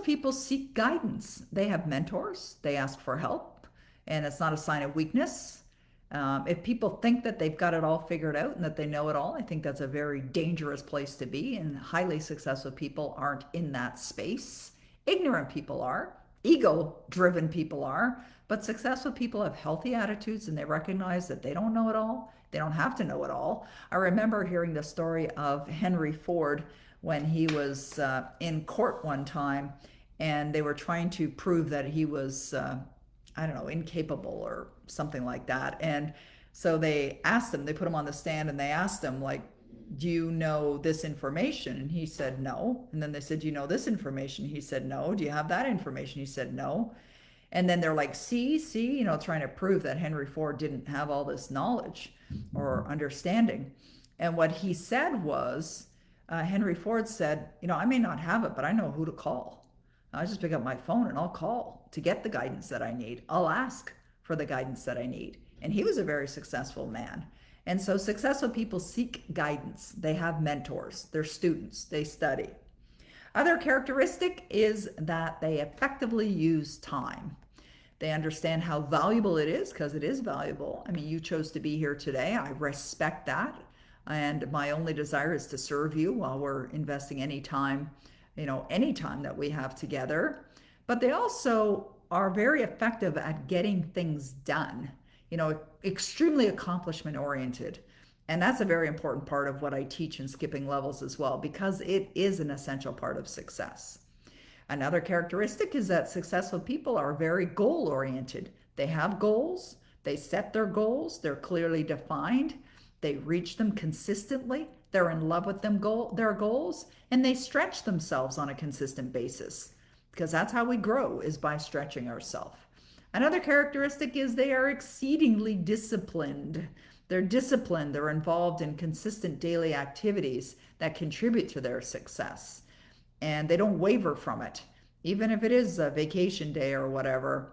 people seek guidance. They have mentors, they ask for help, and it's not a sign of weakness. If people think that they've got it all figured out and that they know it all, I think that's a very dangerous place to be. And highly successful people aren't in that space. Ignorant people are, ego driven people are, but successful people have healthy attitudes and they recognize that they don't know it all. They don't have to know it all. I remember hearing the story of Henry Ford when he was in court one time and they were trying to prove that he was, I don't know, incapable or something like that. And so they asked him, they put him on the stand and they asked him, like, do you know this information? And he said, no. And then they said, do you know this information? He said, no. Do you have that information? He said, no. And then they're like, see, trying to prove that Henry Ford didn't have all this knowledge or understanding. And what he said was, Henry Ford said, I may not have it, but I know who to call. I just pick up my phone and I'll call to get the guidance that I need. I'll ask for the guidance that I need. And he was a very successful man. And so successful people seek guidance. They have mentors, they're students, they study. Other characteristic is that they effectively use time. They understand how valuable it is because it is valuable. I mean, you chose to be here today. I respect that. And my only desire is to serve you while we're investing any time that we have together. But they also are very effective at getting things done, extremely accomplishment oriented. And that's a very important part of what I teach in skipping levels as well, because it is an essential part of success. Another characteristic is that successful people are very goal oriented. They have goals, they set their goals, they're clearly defined, they reach them consistently, they're in love with their goals, and they stretch themselves on a consistent basis, because that's how we grow, is by stretching ourselves. Another characteristic is they are exceedingly disciplined. They're disciplined, they're involved in consistent daily activities that contribute to their success, and they don't waver from it, even if it is a vacation day or whatever.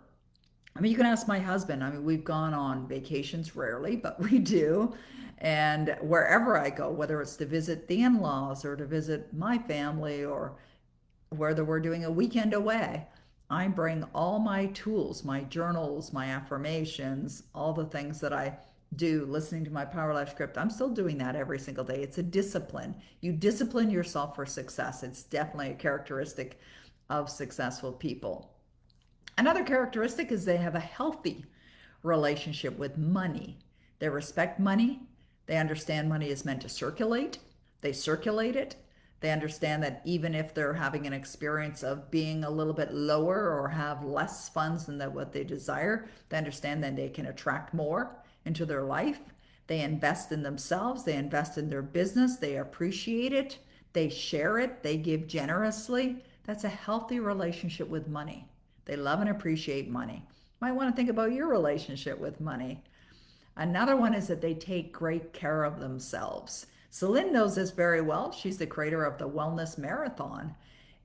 I mean, you can ask my husband. I mean, we've gone on vacations rarely, but we do. And wherever I go, whether it's to visit the in-laws or to visit my family or whether we're doing a weekend away, I bring all my tools, my journals, my affirmations, all the things that I do, listening to my Power Life script. I'm still doing that every single day. It's a discipline. You discipline yourself for success. It's definitely a characteristic of successful people. Another characteristic is they have a healthy relationship with money. They respect money. They understand money is meant to circulate. They circulate it. They understand that even if they're having an experience of being a little bit lower or have less funds than what they desire, they understand that they can attract more into their life. They invest in themselves. They invest in their business. They appreciate it. They share it. They give generously. That's a healthy relationship with money. They love and appreciate money. You might want to think about your relationship with money. Another one is that they take great care of themselves. Celine knows this very well. She's the creator of the Wellness Marathon.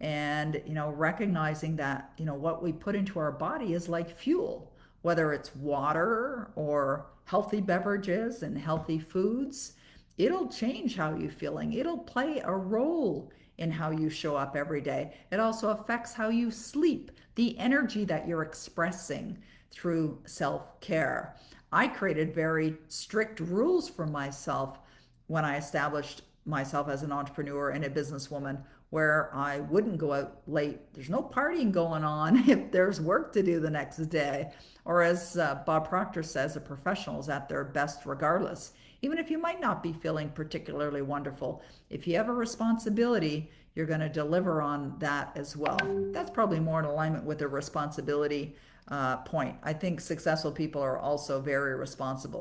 And, recognizing that, what we put into our body is like fuel, whether it's water or healthy beverages and healthy foods, it'll change how you're feeling. It'll play a role in how you show up every day. It also affects how you sleep, the energy that you're expressing through self-care. I created very strict rules for myself when I established myself as an entrepreneur and a businesswoman, where I wouldn't go out late. There's no partying going on if there's work to do the next day. Or as Bob Proctor says, a professional is at their best regardless. Even if you might not be feeling particularly wonderful, if you have a responsibility, you're going to deliver on that as well. That's probably more in alignment with the responsibility point. I think successful people are also very responsible.